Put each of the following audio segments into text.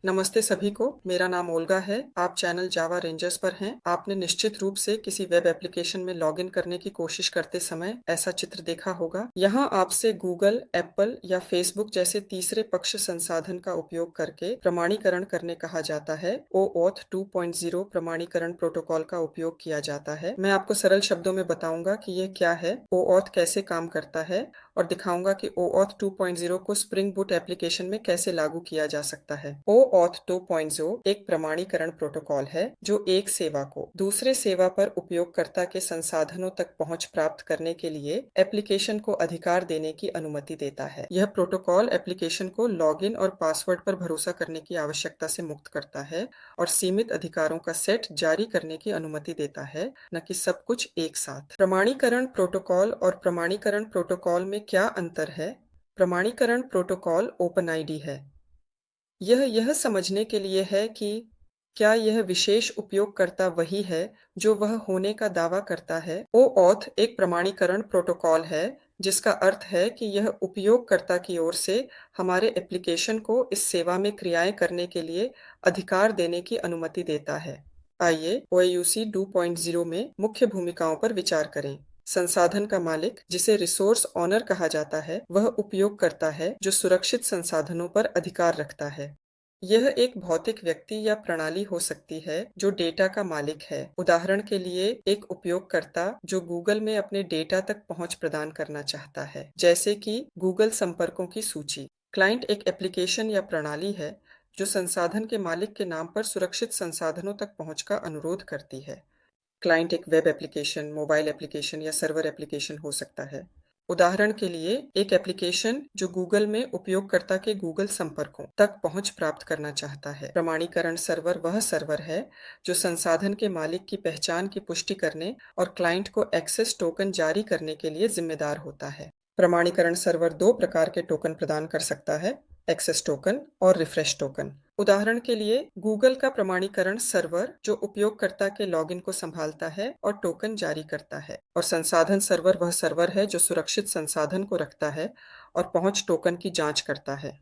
नमस्ते सभी को, मेरा नाम ओल्गा है। आप चैनल जावा रेंजर्स पर हैं। आपने निश्चित रूप से किसी वेब एप्लीकेशन में लॉगिन करने की कोशिश करते समय ऐसा चित्र देखा होगा। यहाँ आपसे गूगल, एप्पल या फेसबुक जैसे तीसरे पक्ष संसाधन का उपयोग करके प्रमाणीकरण करने कहा जाता है। OAuth 2.0 प्रमाणीकरण प्रोटोकॉल का उपयोग किया जाता है। मैं आपको सरल शब्दों में बताऊंगा कि यह क्या है, OAuth कैसे काम करता है और दिखाऊंगा कि OAuth 2.0 को स्प्रिंग बूट एप्लीकेशन में कैसे लागू किया जा सकता है। OAuth 2.0 एक प्रमाणीकरण प्रोटोकॉल है जो एक सेवा को दूसरे सेवा पर उपयोगकर्ता के संसाधनों तक पहुंच प्राप्त करने के लिए एप्लीकेशन को अधिकार देने की अनुमति देता है। यह प्रोटोकॉल एप्लीकेशन को लॉगिन और पासवर्ड पर भरोसा करने की आवश्यकता से मुक्त करता है और सीमित अधिकारों का सेट जारी करने की अनुमति देता है, न कि सब कुछ एक साथ। प्रमाणीकरण प्रोटोकॉल और प्रमाणीकरण प्रोटोकॉल में क्या अंतर है? प्रमाणीकरण प्रोटोकॉल ओपनआईडी है। यह समझने के लिए है कि क्या यह विशेष उपयोगकर्ता वही है जो वह होने का दावा करता है। OAuth एक प्रमाणीकरण प्रोटोकॉल है जिसका अर्थ है कि यह उपयोगकर्ता की ओर से हमारे एप्लीकेशन को इस सेवा में क्रियाएं करने के लिए अधिकार देने की अनुमति देता है। आइए OAuth 2.0 में मुख्य भूमिकाओं पर विचार करें। संसाधन का मालिक, जिसे रिसोर्स ऑनर कहा जाता है, वह उपयोगकर्ता है जो सुरक्षित संसाधनों पर अधिकार रखता है। यह एक भौतिक व्यक्ति या प्रणाली हो सकती है जो डेटा का मालिक है। उदाहरण के लिए एक उपयोगकर्ता जो गूगल में अपने डेटा तक पहुंच प्रदान करना चाहता है, जैसे कि गूगल संपर्कों की सूची। क्लाइंट एक एप्लीकेशन या प्रणाली है जो संसाधन के मालिक के नाम पर सुरक्षित संसाधनों तक पहुंच का अनुरोध करती है। क्लाइंट एक वेब एप्लीकेशन, मोबाइल एप्लीकेशन या सर्वर एप्लीकेशन हो सकता है। उदाहरण के लिए एक एप्लीकेशन जो गूगल में उपयोगकर्ता के गूगल संपर्कों तक पहुंच प्राप्त करना चाहता है। प्रमाणीकरण सर्वर वह सर्वर है जो संसाधन के मालिक की पहचान की पुष्टि करने और क्लाइंट को एक्सेस टोकन जारी करने के लिए जिम्मेदार होता है। प्रमाणीकरण सर्वर दो प्रकार के टोकन प्रदान कर सकता है, एक्सेस टोकन और रिफ्रेश टोकन। उदाहरण के लिए गूगल का प्रमाणीकरण सर्वर जो उपयोगकर्ता के लॉगिन को संभालता है और टोकन जारी करता है, और संसाधन सर्वर वह सर्वर है जो सुरक्षित संसाधन को रखता है और पहुंच टोकन की जांच करता है।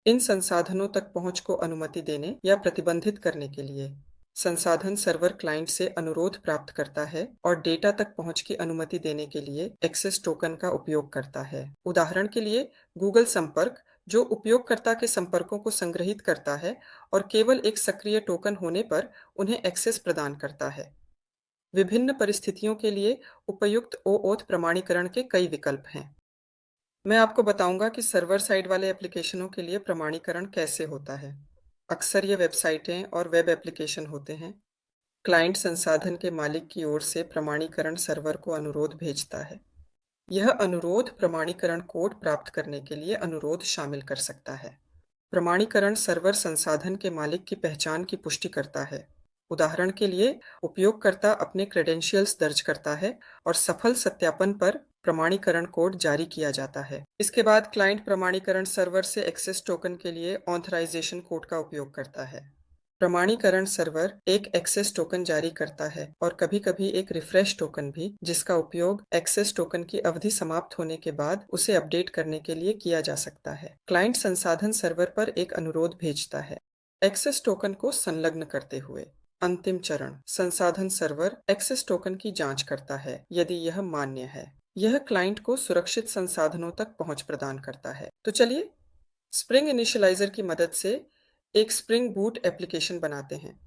इन संसाधनों तक पहुंच को अनुमति देने या प्रतिबंधित करने के लिए संसाधन सर्वर क्लाइंट से अनुरोध प्राप्त करता है और डेटा तक पहुंच की अनुमति देने के लिए एक्सेस टोकन का उपयोग करता है। उदाहरण के लिए गूगल संपर्क जो उपयोगकर्ता के संपर्कों को संग्रहित करता है और केवल एक सक्रिय टोकन होने पर उन्हें एक्सेस प्रदान करता है। विभिन्न परिस्थितियों के लिए उपयुक्त OAuth प्रमाणीकरण के कई विकल्प हैं। मैं आपको बताऊंगा कि सर्वर साइड वाले एप्लीकेशनों के लिए प्रमाणीकरण कैसे होता है। अक्सर ये वेबसाइटें और वेब एप्लीकेशन होते हैं। क्लाइंट संसाधन के मालिक की ओर से प्रमाणीकरण सर्वर को अनुरोध भेजता है। यह अनुरोध प्रमाणीकरण कोड प्राप्त करने के लिए अनुरोध शामिल कर सकता है। प्रमाणीकरण सर्वर संसाधन के मालिक की पहचान की पुष्टि करता है। उदाहरण के लिए उपयोगकर्ता अपने क्रेडेंशियल्स दर्ज करता है और सफल सत्यापन पर प्रमाणीकरण कोड जारी किया जाता है। इसके बाद क्लाइंट प्रमाणीकरण सर्वर से एक्सेस टोकन के लिए ऑथराइजेशन कोड का उपयोग करता है। प्रमाणीकरण सर्वर एक एक्सेस टोकन जारी करता है और कभी-कभी एक रिफ्रेश टोकन भी, जिसका उपयोग एक्सेस टोकन की अवधि समाप्त होने के बाद उसे अपडेट करने के लिए किया जा सकता है। क्लाइंट संसाधन सर्वर पर एक अनुरोध भेजता है। एक्सेस टोकन को संलग्न करते हुए अंतिम चरण, संसाधन सर्वर एक्सेस टोकन की जांच करता है यदि यह मान्य है। यह क्लाइंट को सुरक्षित संसाधनों तक पहुंच प्रदान करता है। तो चलिए स्प्रिंग इनिशियलाइजर की मदद से एक स्प्रिंग बूट एप्लीकेशन बनाते हैं।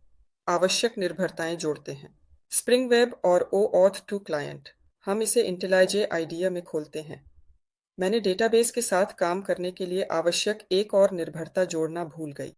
आवश्यक निर्भरताएं जोड़ते हैं। स्प्रिंग वेब और OAuth 2 क्लाइंट। हम इसे इंटेलिजे आइडिया में खोलते हैं। मैंने डेटाबेस के साथ काम करने के लिए आवश्यक एक और निर्भरता जोड़ना भूल गई।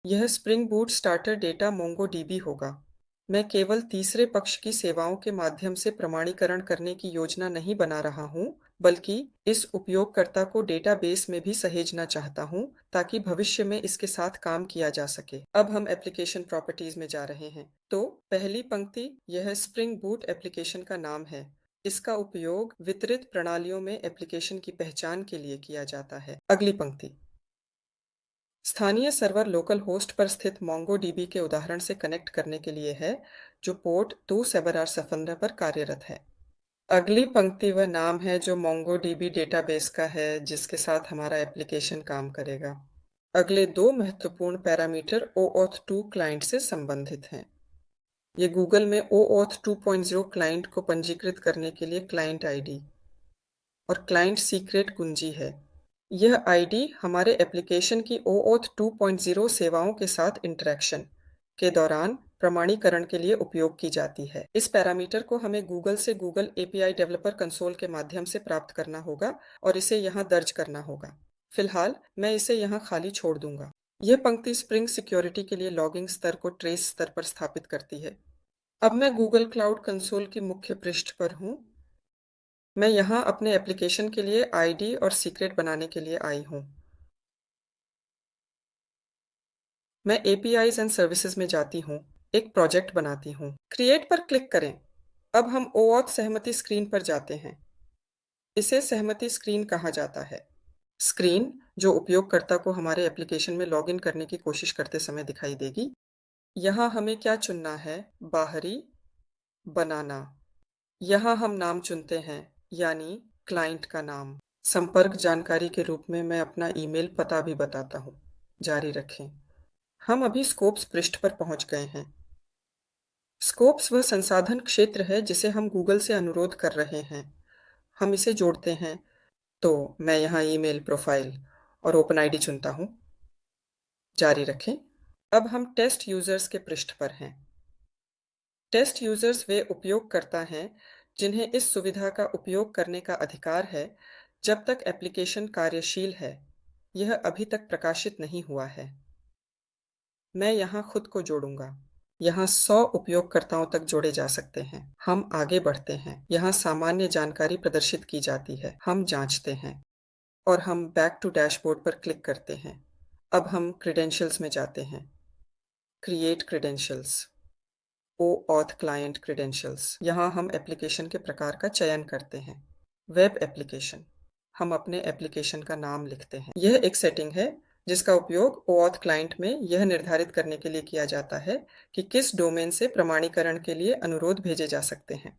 यह spring boot starter data MongoDB होगा। मैं केवल तीसरे पक्ष की सेवाओं के माध्यम से प्रमाणीकरण करने की योजना नहीं बना रहा हूं, बल्कि इस उपयोगकर्ता को डेटाबेस में भी सहेजना चाहता हूं ताकि भविष्य में इसके साथ काम किया जा सके। अब हम एप्लीकेशन प्रॉपर्टीज में जा रहे हैं। तो पहली पंक्ति, यह स्प्रिंग बूट एप्लीकेशन का नाम है। इसका उपयोग वितरित प्रणालियों में एप्लीकेशन की पहचान के लिए किया जाता है। अगली पंक्ति, स्थानीय सर्वर लोकल होस्ट पर स्थित मोंगोडीबी के उदाहरण से कनेक्ट करने के लिए है, जो पोर्ट 2787 पर कार्यरत है। अगली पंक्ति वह नाम है जो मोंगोडीबी डेटाबेस का है जिसके साथ हमारा एप्लीकेशन काम करेगा। अगले दो महत्वपूर्ण पैरामीटर OAuth 2 क्लाइंट से संबंधित हैं। ये गूगल में OAuth 2.0 क्लाइंट को पंजीकृत करने के लिए क्लाइंट आईडी और क्लाइंट सीक्रेट कुंजी है। यह आईडी हमारे एप्लीकेशन की OAuth 2.0 सेवाओं के साथ इंटरैक्शन के दौरान प्रमाणीकरण के लिए उपयोग की जाती है। इस पैरामीटर को हमें गूगल से गूगल एपीआई डेवलपर कंसोल के माध्यम से प्राप्त करना होगा और इसे यहाँ दर्ज करना होगा। फिलहाल मैं इसे यहाँ खाली छोड़ दूंगा। यह पंक्ति स्प्रिंग सिक्योरिटी के लिए लॉगिंग स्तर को ट्रेस स्तर पर स्थापित करती है। अब मैं गूगल क्लाउड कंसोल की मुख्य पृष्ठ पर हूँ। मैं यहाँ अपने एप्लीकेशन के लिए आईडी और सीक्रेट बनाने के लिए आई हूँ। मैं एपीआईज एंड सर्विसेज में जाती हूँ, एक प्रोजेक्ट बनाती हूँ। क्रिएट पर क्लिक करें। अब हम OAuth सहमति स्क्रीन पर जाते हैं। इसे सहमति स्क्रीन कहा जाता है। स्क्रीन जो उपयोगकर्ता को हमारे एप्लीकेशन में लॉगिन करने की कोशिश करते समय दिखाई देगी। यहाँ हमें क्या चुनना है? बाहरी बनाना। यहाँ हम नाम चुनते हैं, यानी क्लाइंट का नाम। संपर्क जानकारी के रूप में मैं अपना ईमेल पता भी बताता हूँ। जारी रखें। हम अभी स्कोप्स पृष्ठ पर पहुँच गए हैं। स्कोप्स वह संसाधन क्षेत्र है जिसे हम गूगल से अनुरोध कर रहे हैं। हम इसे जोड़ते हैं, तो मैं यहाँ ईमेल प्रोफाइल और ओपन आईडी चुनता हूँ। जारी रखें। अब हम टेस्ट यूजर्स के पृष्ठ पर हैं। टेस्ट यूजर्स वे उपयोगकर्ता हैं जिन्हें इस सुविधा का उपयोग करने का अधिकार है जब तक एप्लीकेशन कार्यशील है। यह अभी तक प्रकाशित नहीं हुआ है। मैं यहाँ खुद को जोड़ूंगा। यहाँ 100 उपयोगकर्ताओं तक जोड़े जा सकते हैं। हम आगे बढ़ते हैं। यहाँ सामान्य जानकारी प्रदर्शित की जाती है। हम जांचते हैं और हम बैक टू डैशबोर्ड पर क्लिक करते हैं। अब हम क्रेडेंशियल्स में जाते हैं। Create credentials, OAuth client credentials. यहाँ हम एप्लीकेशन के प्रकार का चयन करते हैं। Web application. हम अपने एप्लीकेशन का नाम लिखते हैं। यह एक सेटिंग है जिसका उपयोग OAuth क्लाइंट में यह निर्धारित करने के लिए किया जाता है कि किस डोमेन से प्रमाणीकरण के लिए अनुरोध भेजे जा सकते हैं।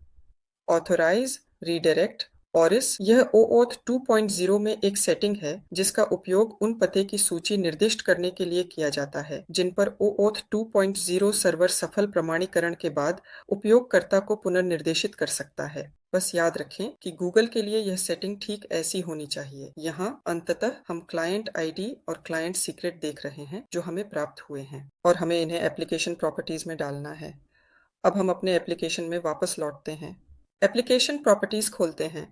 ऑथोराइज, रीडायरेक्ट, ऑरिस। यह OAuth 2.0 में एक सेटिंग है जिसका उपयोग उन पते की सूची निर्दिष्ट करने के लिए किया जाता है जिन पर OAuth 2.0 सर्वर सफल प्रमाणीकरण के बाद उपयोगकर्ता को पुनर्निर्देशित कर सकता है। बस याद रखें कि गूगल के लिए यह सेटिंग ठीक ऐसी होनी चाहिए। यहाँ अंततः हम क्लाइंट आईडी और क्लाइंट सीक्रेट देख रहे हैं जो हमें प्राप्त हुए हैं और हमें इन्हें एप्लीकेशन प्रॉपर्टीज में डालना है। अब हम अपने एप्लीकेशन में वापस लौटते हैं। एप्लीकेशन प्रॉपर्टीज खोलते हैं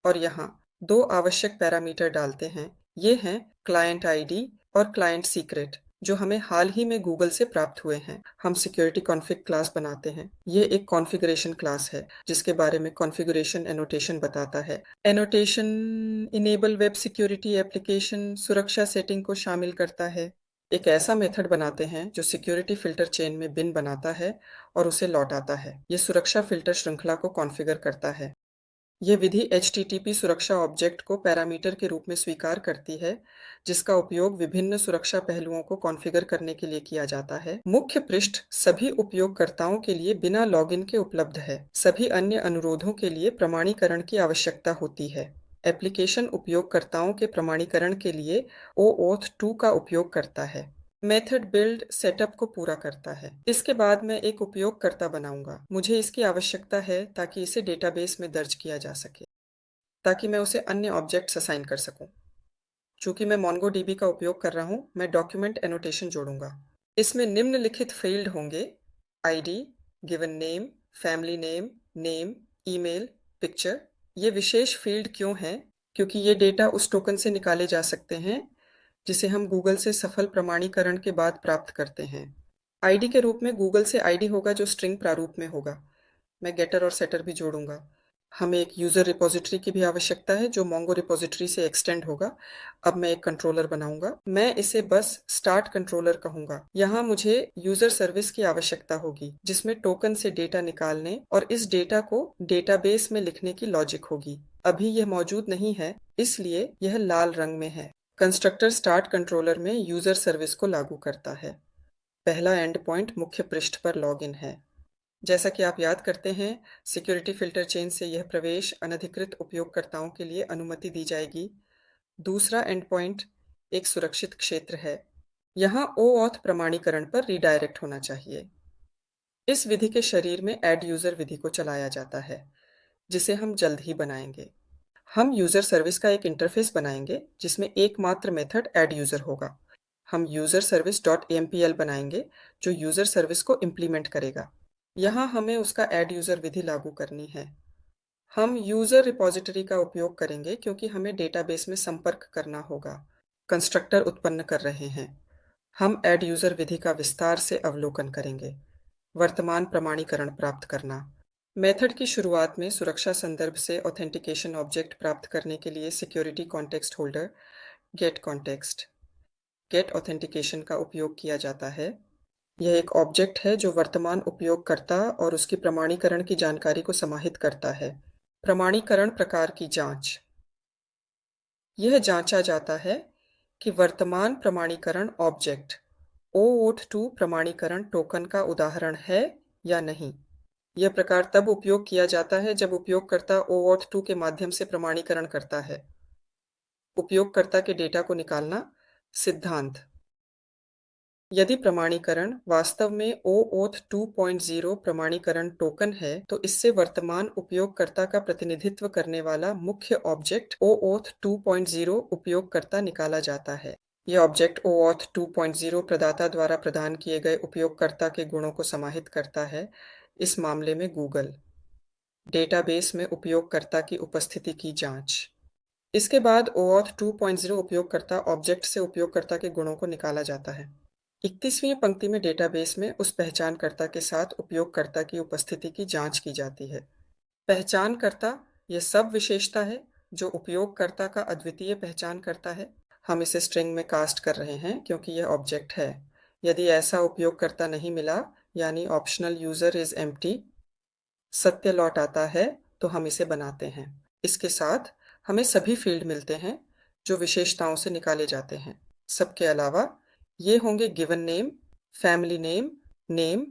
और यहाँ दो आवश्यक पैरामीटर डालते हैं। ये हैं क्लाइंट आईडी और क्लाइंट सीक्रेट जो हमें हाल ही में गूगल से प्राप्त हुए हैं। हम सिक्योरिटी कॉन्फ़िग क्लास बनाते हैं। ये एक कॉन्फ़िगरेशन क्लास है जिसके बारे में कॉन्फ़िगरेशन एनोटेशन बताता है। Annotation enable web security application सुरक्षा सेटिंग को शामिल करता है। एक ऐसा मेथड बनाते हैं जो सिक्योरिटी फिल्टर चेन में बिन बनाता है और उसे लौटाता है। ये सुरक्षा फिल्टर श्रृंखला को कॉन्फ़िगर करता है। यह विधि HTTP सुरक्षा ऑब्जेक्ट को पैरामीटर के रूप में स्वीकार करती है जिसका उपयोग विभिन्न सुरक्षा पहलुओं को कॉन्फ़िगर करने के लिए किया जाता है। मुख्य पृष्ठ सभी उपयोगकर्ताओं के लिए बिना लॉगिन के उपलब्ध है। सभी अन्य अनुरोधों के लिए प्रमाणीकरण की आवश्यकता होती है। एप्लीकेशन उपयोगकर्ताओं के प्रमाणीकरण के लिए OAuth 2 का उपयोग करता है। मेथड बिल्ड सेटअप को पूरा करता है। इसके बाद मैं एक उपयोगकर्ता बनाऊंगा। मुझे इसकी आवश्यकता है ताकि इसे डेटाबेस में दर्ज किया जा सके, ताकि मैं उसे अन्य ऑब्जेक्ट्स असाइन कर सकूं। चूंकि मैं MongoDB का उपयोग कर रहा हूं, मैं डॉक्यूमेंट एनोटेशन जोड़ूंगा। इसमें निम्नलिखित फील्ड होंगे: ID, given name, family name, name, email, picture. ये विशेष फील्ड क्यों हैं? क्योंकि ये डेटा उस टोकन से निकाले जा सकते हैं जिसे हम गूगल से सफल प्रमाणीकरण के बाद प्राप्त करते हैं। आईडी के रूप में गूगल से आईडी होगा जो स्ट्रिंग प्रारूप में होगा। मैं गेटर और सेटर भी जोड़ूंगा। हमें एक यूज़र रिपोजिटरी की भी आवश्यकता है जो मोंगो रिपोजिटरी से एक्सटेंड होगा। अब मैं एक कंट्रोलर बनाऊंगा। मैं इसे बस स्टार्ट कंट्रोलर कहूंगा। यहाँ मुझे यूज़र सर्विस की आवश्यकता होगी जिसमें टोकन से डेटा निकालने और इस डेटा को डेटाबेस में लिखने की लॉजिक होगी। अभी यह मौजूद नहीं है, इसलिए यह लाल रंग में है। कंस्ट्रक्टर स्टार्ट कंट्रोलर में यूज़र सर्विस को लागू करता है। पहला एंड पॉइंट मुख्य पृष्ठ पर लॉगिन है। जैसा कि आप याद करते हैं, सिक्योरिटी फिल्टर चेन से यह प्रवेश अनधिकृत उपयोगकर्ताओं के लिए अनुमति दी जाएगी। दूसरा एंड पॉइंट एक सुरक्षित क्षेत्र है। यहाँ OAuth प्रमाणीकरण पर रीडायरेक्ट होना चाहिए। इस विधि के शरीर में एड यूजर विधि को चलाया जाता है, जिसे हम जल्द ही बनाएंगे। हम यूजर सर्विस का एक इंटरफेस बनाएंगे जिसमें एकमात्र मेथड एड यूजर होगा। हम यूजर सर्विस डॉट AMPL बनाएंगे जो यूजर सर्विस को इम्प्लीमेंट करेगा। यहाँ हमें उसका एड यूजर विधि लागू करनी है। हम यूजर रिपॉजिटरी का उपयोग करेंगे क्योंकि हमें डेटाबेस में संपर्क करना होगा। कंस्ट्रक्टर उत्पन्न कर रहे हैं। हम एड यूजर विधि का विस्तार से अवलोकन करेंगे। वर्तमान प्रमाणीकरण प्राप्त करना। मेथड की शुरुआत में सुरक्षा संदर्भ से ऑथेंटिकेशन ऑब्जेक्ट प्राप्त करने के लिए security context holder get authentication का उपयोग किया जाता है। यह एक ऑब्जेक्ट है जो वर्तमान उपयोगकर्ता और उसकी प्रमाणीकरण की जानकारी को समाहित करता है। प्रमाणीकरण प्रकार की जांच। यह जांचा जाता है कि वर्तमान प्रमाणीकरण ऑब्जेक्ट OAuth2 प्रमाणीकरण टोकन का उदाहरण है या नहीं। यह प्रकार तब उपयोग किया जाता है जब उपयोगकर्ता OAuth2 के माध्यम से प्रमाणीकरण करता है। उपयोगकर्ता के डेटा को निकालना। सिद्धांत। यदि प्रमाणीकरण वास्तव में OAuth 2.0 प्रमाणीकरण टोकन है, तो इससे वर्तमान उपयोगकर्ता का प्रतिनिधित्व करने वाला मुख्य ऑब्जेक्ट OAuth 2.0 उपयोगकर्ता निकाला जाता है। यह ऑब्जेक्ट OAuth 2.0 प्रदाता द्वारा प्रदान किए गए उपयोगकर्ता के गुणों को समाहित करता है, इस मामले में गूगल। डेटाबेस में उपयोगकर्ता की उपस्थिति की जांच। इसके बाद OAuth 2.0 उपयोगकर्ता ऑब्जेक्ट से उपयोगकर्ता के गुणों को निकाला जाता है। 31वीं पंक्ति में डेटाबेस में उस पहचानकर्ता के साथ उपयोगकर्ता की उपस्थिति की जांच की जाती है। पहचानकर्ता यह सब विशेषता है जो उपयोगकर्ता का अद्वितीय पहचानकर्ता है। हम इसे स्ट्रिंग में कास्ट कर रहे हैं क्योंकि यह ऑब्जेक्ट है। यदि ऐसा उपयोगकर्ता नहीं मिला, यानी ऑप्शनल यूजर इज एम्प्टी, सत्य लौट आता है, तो हम इसे बनाते हैं। इसके साथ हमें सभी फील्ड मिलते हैं जो विशेषताओं से निकाले जाते हैं। सबके अलावा ये होंगे given name, family name, name,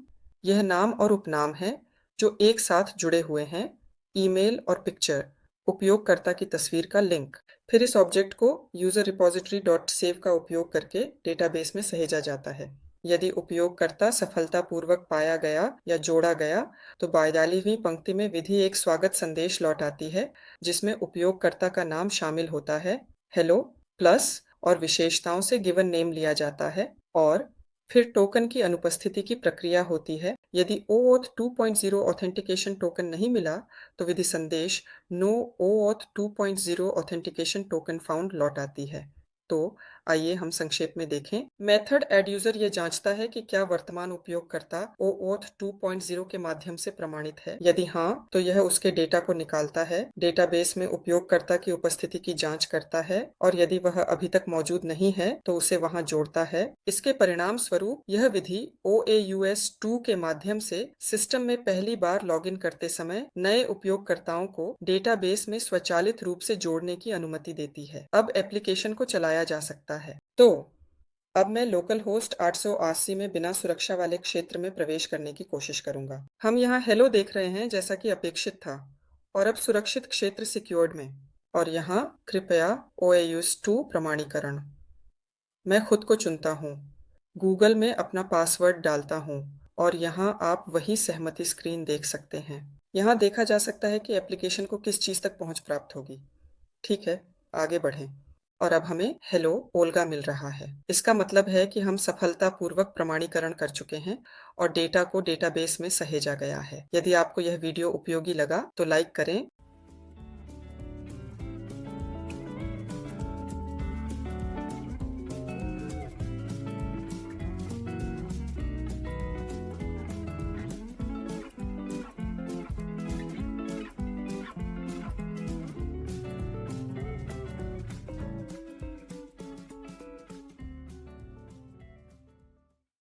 यह नाम और उपनाम है जो एक साथ जुड़े हुए हैं, ईमेल और पिक्चर, उपयोगकर्ता की तस्वीर का लिंक। फिर इस ऑब्जेक्ट को यूजर रिपॉजिटरी डॉट सेव का उपयोग करके डेटाबेस में सहेजा जाता है। यदि उपयोगकर्ता सफलतापूर्वक पाया गया या जोड़ा गया, तो 42वीं पंक्ति में विधि एक स्वागत संदेश लौटाती है जिसमें उपयोगकर्ता का नाम शामिल होता है, हेलो प्लस, और विशेषताओं से गिवन नेम लिया जाता है, और फिर टोकन की अनुपस्थिति की प्रक्रिया होती है। यदि OAuth 2.0 ऑथेंटिकेशन टोकन नहीं मिला, तो विधि संदेश no OAuth 2.0 authentication token found लौटाती है। तो आइए हम संक्षेप में देखें। मेथड एड यूजर यह जांचता है कि क्या वर्तमान उपयोगकर्ता OAuth 2.0 के माध्यम से प्रमाणित है। यदि हाँ, तो यह उसके डेटा को निकालता है, डेटाबेस में उपयोगकर्ता की उपस्थिति की जांच करता है, और यदि वह अभी तक मौजूद नहीं है तो उसे वहां जोड़ता है। इसके परिणाम स्वरूप यह विधि OAuth 2 के माध्यम से सिस्टम में पहली बार लॉगिन करते समय नए उपयोगकर्ताओं को डेटाबेस में स्वचालित रूप से जोड़ने की अनुमति देती है। अब एप्लीकेशन को चलाया जा सकता है। तो अब मैं लोकल होस्ट 880 में बिना सुरक्षा वाले क्षेत्र में प्रवेश करने की कोशिश करूंगा। हम यहाँ हेलो देख रहे हैं जैसा कि अपेक्षित था, और अब सुरक्षित क्षेत्र सिक्योर्ड में, और यहाँ कृपया OAuth 2 प्रमाणीकरण। मैं खुद को चुनता हूँ, गूगल में अपना पासवर्ड डालता हूँ, और यहाँ आप वही सहमति स्क्रीन देख सकते हैं। यहाँ देखा जा सकता है कि एप्लीकेशन को किस चीज़ तक पहुँच प्राप्त होगी। ठीक है, आगे बढ़ें। और अब हमें हेलो ओल्गा मिल रहा है। इसका मतलब है कि हम सफलतापूर्वक प्रमाणीकरण कर चुके हैं और डेटा को डेटाबेस में सहेजा गया है। यदि आपको यह वीडियो उपयोगी लगा तो लाइक करें